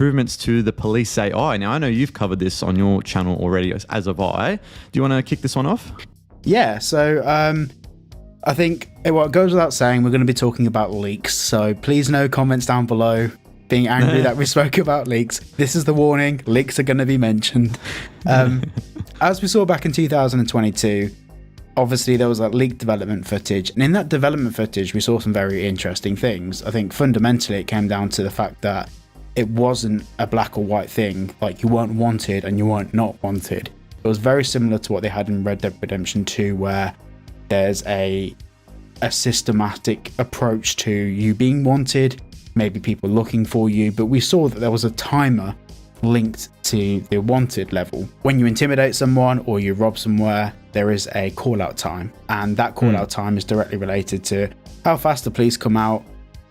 improvements to the police AI. Now, I know you've covered this on your channel already, as have I. Do you want to kick this one off? Yeah, so I think it goes without saying we're going to be talking about leaks. So please no comments down below being angry that we spoke about leaks. This is the warning. Leaks are going to be mentioned. As we saw back in 2022, obviously there was like leaked development footage. And in that development footage, we saw some very interesting things. I think fundamentally it came down to the fact that it wasn't a black or white thing. Like you weren't wanted and you weren't not wanted. It was very similar to what they had in Red Dead Redemption 2, where there's a systematic approach to you being wanted, maybe people looking for you, but we saw that there was a timer linked to the wanted level. When you intimidate someone or you rob somewhere, there is a call out time, and that call out time is directly related to how fast the police come out,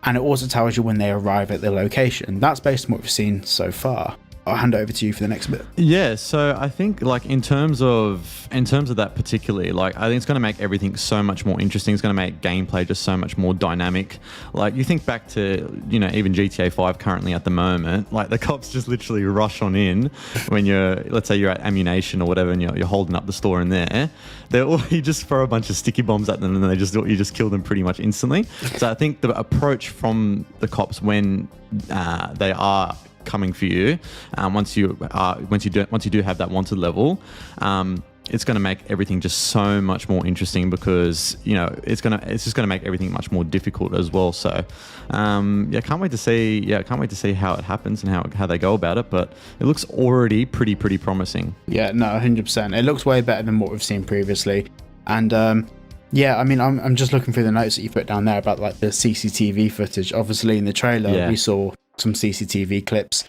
and it also tells you when they arrive at the location. That's based on what we've seen so far. I'll hand it over to you for the next bit. Yeah, so I think like in terms of that particularly, like I think it's going to make everything so much more interesting. It's going to make gameplay just so much more dynamic. Like you think back to, you know, even GTA 5 currently at the moment, like the cops just literally rush on in when let's say you're at ammunition or whatever and you're holding up the store in there. You just throw a bunch of sticky bombs at them and you just kill them pretty much instantly. So I think the approach from the cops when they are coming for you, once you do have that wanted level, it's going to make everything just so much more interesting, because you know it's just going to make everything much more difficult as well. So can't wait to see how it happens and how they go about it, but it looks already pretty promising. Yeah, no, 100%. It looks way better than what we've seen previously. And yeah, I mean, I'm just looking through the notes that you put down there about like the CCTV footage. Obviously in the trailer we saw some CCTV clips.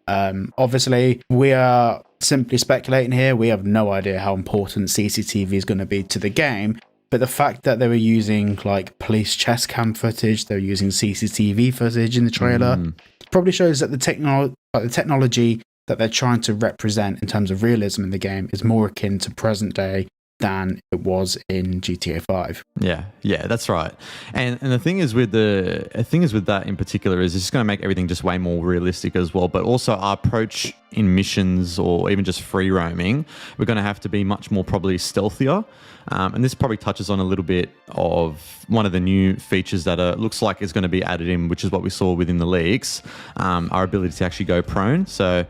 Obviously we are simply speculating here. We have no idea how important CCTV is going to be to the game, but the fact that they were using like police chest cam footage, they were using CCTV footage in the trailer, probably shows that the technology that they're trying to represent in terms of realism in the game is more akin to present day than it was in GTA 5. Yeah, that's right. And the thing is with that in particular is it's going to make everything just way more realistic as well. But also our approach in missions or even just free roaming, we're going to have to be much more probably stealthier. And this probably touches on a little bit of one of the new features that looks like is going to be added in, which is what we saw within the leaks, our ability to actually go prone. So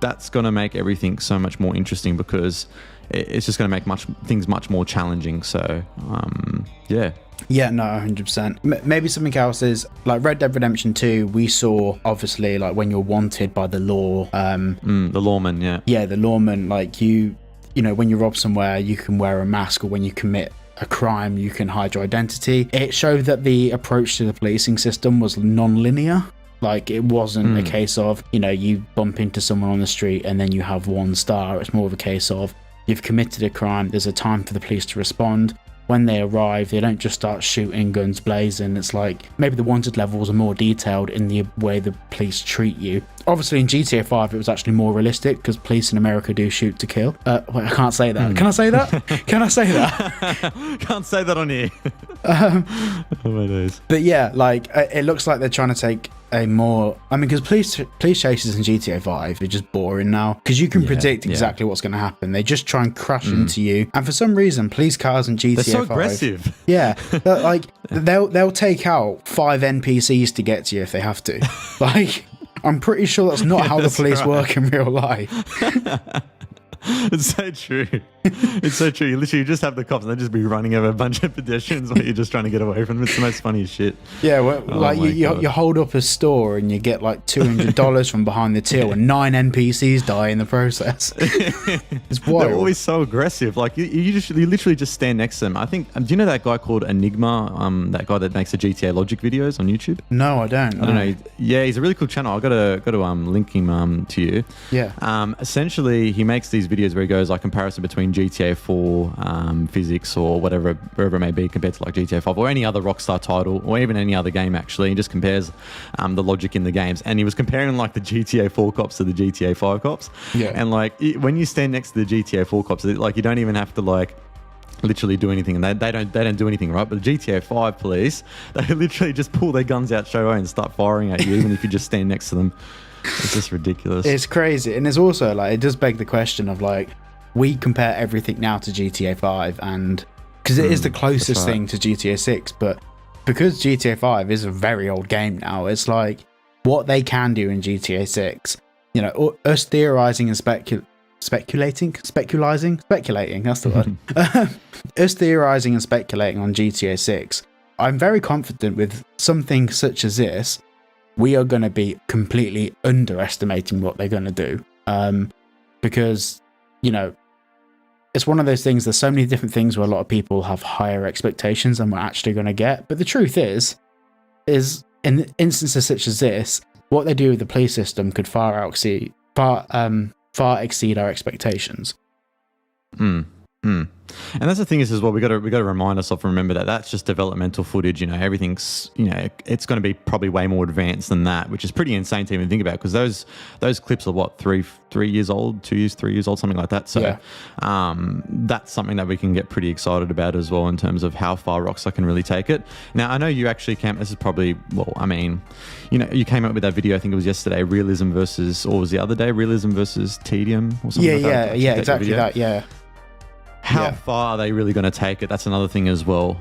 that's going to make everything so much more interesting, because it's just going to make things much more challenging. So, yeah. Yeah, no, 100%. Maybe something else is like Red Dead Redemption 2. We saw obviously like when you're wanted by the law. The lawman, yeah. Yeah, the lawman. Like you know, when you rob somewhere, you can wear a mask, or when you commit a crime, you can hide your identity. It showed that the approach to the policing system was non-linear. Like it wasn't a case of, you know, you bump into someone on the street and then you have 1 star. It's more of a case of you've committed a crime. There's a time for the police to respond. When they arrive, they don't just start shooting guns blazing. It's like maybe the wanted levels are more detailed in the way the police treat you. Obviously in GTA 5 it was actually more realistic, because police in America do shoot to kill. Wait, I can't say that. Can I say that? Can I say that? Can't say that on here. Oh my days. But yeah, like it looks like they're trying to take a more, I mean, because police chases in GTA 5 are just boring now, because you can predict exactly what's going to happen. They just try and crash into you, and for some reason police cars in GTA 5, they're so aggressive. Yeah, like they'll take out 5 NPCs to get to you if they have to. Like I'm pretty sure that's not how the police work in real life. It's so true. It's so true. You literally just have the cops and they just be running over a bunch of pedestrians while you're just trying to get away from them. It's the most funniest shit. Yeah, well, like you hold up a store and you get like $200 from behind the till, and 9 NPCs die in the process. It's wild. They're always so aggressive. Like you literally just stand next to them. I think. Do you know that guy called Enigma? That guy that makes the GTA Logic videos on YouTube. No, I don't. I don't know. Yeah, he's a really cool channel. I've got to link him to you. Yeah. Essentially, he makes these videos where he goes like comparison between GTA 4 physics or wherever it may be compared to like GTA 5 or any other Rockstar title or even any other game actually. He just compares the logic in the games, and he was comparing like the GTA 4 cops to the GTA 5 cops. Yeah. And like when you stand next to the GTA 4 cops, like you don't even have to like literally do anything, and they don't do anything, right? But the GTA 5 police, they literally just pull their guns out straight away and start firing at you, even if you just stand next to them. It's just ridiculous. It's crazy. And it's also like, it does beg the question of like, we compare everything now to GTA 5, and because it is the closest thing to GTA 6, but because GTA 5 is a very old game now, it's like what they can do in GTA 6, you know, us theorizing and speculating, that's the word. Us theorizing and speculating on GTA 6, I'm very confident with something such as this, we are going to be completely underestimating what they're going to do. Because, you know, it's one of those things, there's so many different things where a lot of people have higher expectations than we're actually going to get. But the truth is in instances such as this, what they do with the police system could far exceed our expectations. And that's the thing is as well, we got to remind ourselves, remember that that's just developmental footage. You know, everything's, you know, it's going to be probably way more advanced than that, which is pretty insane to even think about, because those clips are what, 3 years old, 2 years, 3 years old, something like that. So that's something that we can get pretty excited about as well in terms of how far Rockstar can really take it. Now, I know you actually this is probably, well, I mean, you know, you came up with that video, I think it was yesterday, realism versus, or was the other day, realism versus tedium or something like that? Yeah, exactly that, yeah. How far are they really going to take it? That's another thing as well.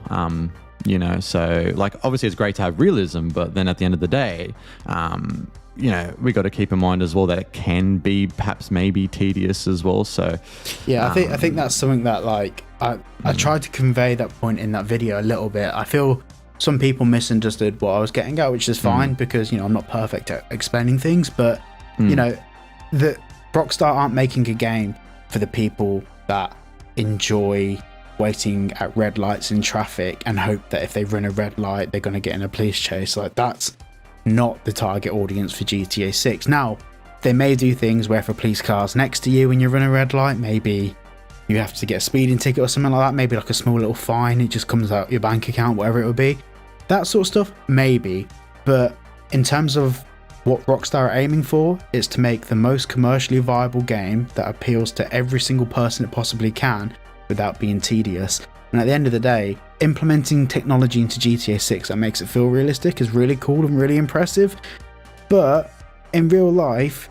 You know, so like obviously it's great to have realism, but then at the end of the day, you know, we got to keep in mind as well that it can be perhaps maybe tedious as well. So yeah, I think that's something that like I tried to convey that point in that video a little bit. I feel some people misunderstood what I was getting at, which is fine because, you know, I'm not perfect at explaining things, but you know, the Rockstar aren't making a game for the people that enjoy waiting at red lights in traffic and hope that if they run a red light they're going to get in a police chase. Like, that's not the target audience for GTA 6. Now, they may do things where if a police car's next to you when you run a red light, maybe you have to get a speeding ticket or something like that, maybe like a small little fine, it just comes out your bank account, whatever it would be, that sort of stuff, maybe. But in terms of what Rockstar are aiming for, is to make the most commercially viable game that appeals to every single person it possibly can without being tedious. And at the end of the day, implementing technology into GTA 6 that makes it feel realistic is really cool and really impressive. But in real life,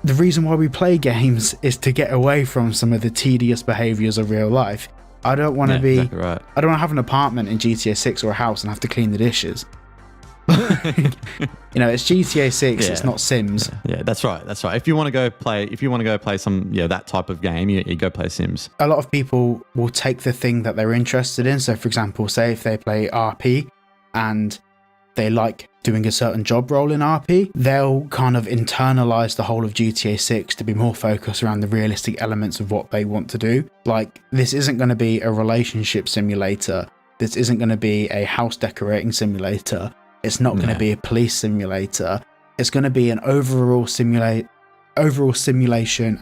the reason why we play games is to get away from some of the tedious behaviours of real life. I don't want to exactly right. I don't want to have an apartment in GTA 6 or a house and have to clean the dishes. You know, it's GTA 6. It's not Sims. Yeah, that's right. If you want to go play some that type of game, you go play Sims. A lot of people will take the thing that they're interested in. So, for example, say if they play RP and they like doing a certain job role in RP, they'll kind of internalize the whole of GTA 6 to be more focused around the realistic elements of what they want to do. Like, this isn't going to be a relationship simulator. This isn't going to be a house decorating simulator. It's not going to be a police simulator. It's going to be an overall simulation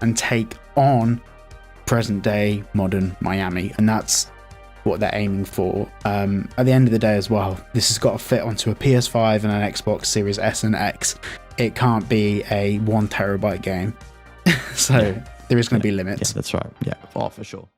and take on present day modern Miami. And that's what they're aiming for. At the end of the day as well, this has got to fit onto a PS5 and an Xbox Series S and X. It can't be a 1 terabyte game. So there is going to be limits. Yeah, that's right. Yeah, for sure.